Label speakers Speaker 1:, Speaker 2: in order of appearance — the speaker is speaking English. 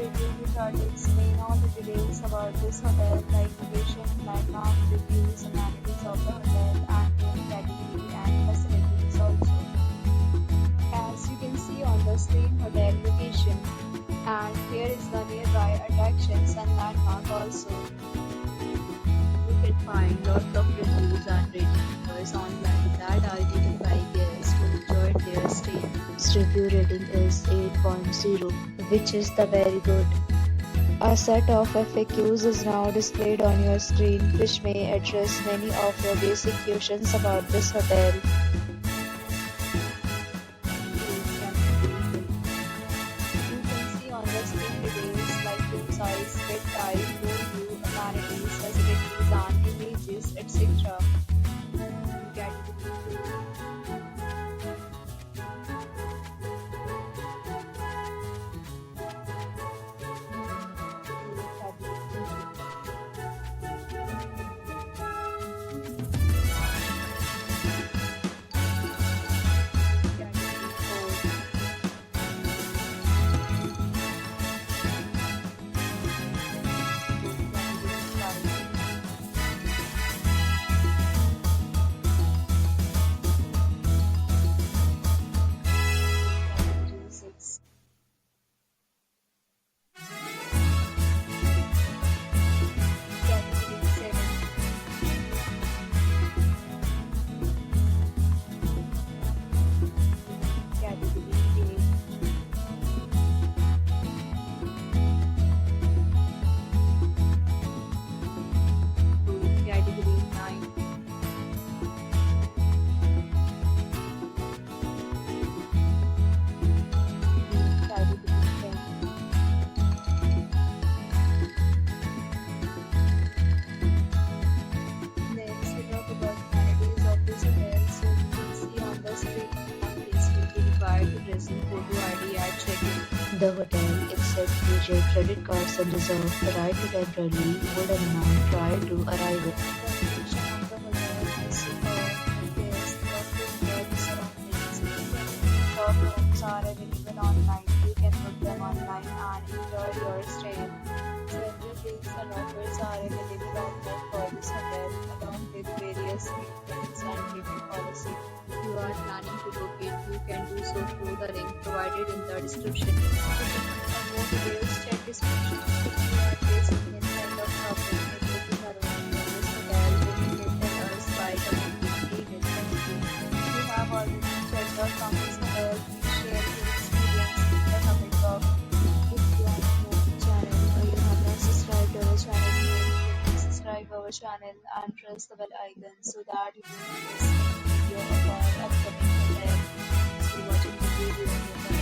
Speaker 1: video we try to explain all the details about this hotel, like location, landmark, reviews, amenities of the hotel, and room category and facilities also. As you can see on the screen, hotel location, and here is the nearby attractions and landmark also. You can find lots of reviews and rating numbers online that are given by guests who enjoyed their stay. Its review rating is 8.0, which is the very good. A set of FAQs is now displayed on your screen, which may address many of your basic questions about this hotel. You can see on the screen details like room size, bed type, room view, amenities, facilities, and images, etc. The hotel accepts major credit cards and reserves the right to temporarily hold an amount prior to arrival. The location of the hotel is superb. Guests love to enjoy the surroundings. Short rooms are available online. You can book them online and enjoy your stay. Several deals and offers are available online for this hotel, along with various maintenance and payment policy. If you are planning to book it, you can do so through the link provided in the description. For more details, check description. If you are facing any kind of problem in booking a room in this hotel, then you can tell us by commenting email. Thank you. If you have already checked out from this hotel, please share your experience in the comment box. If you are new to the channel or you have not subscribed to our channel yet, please subscribe our channel and press the bell icon so that you don't miss any video of our upcoming hotel. Thanks for watching the video.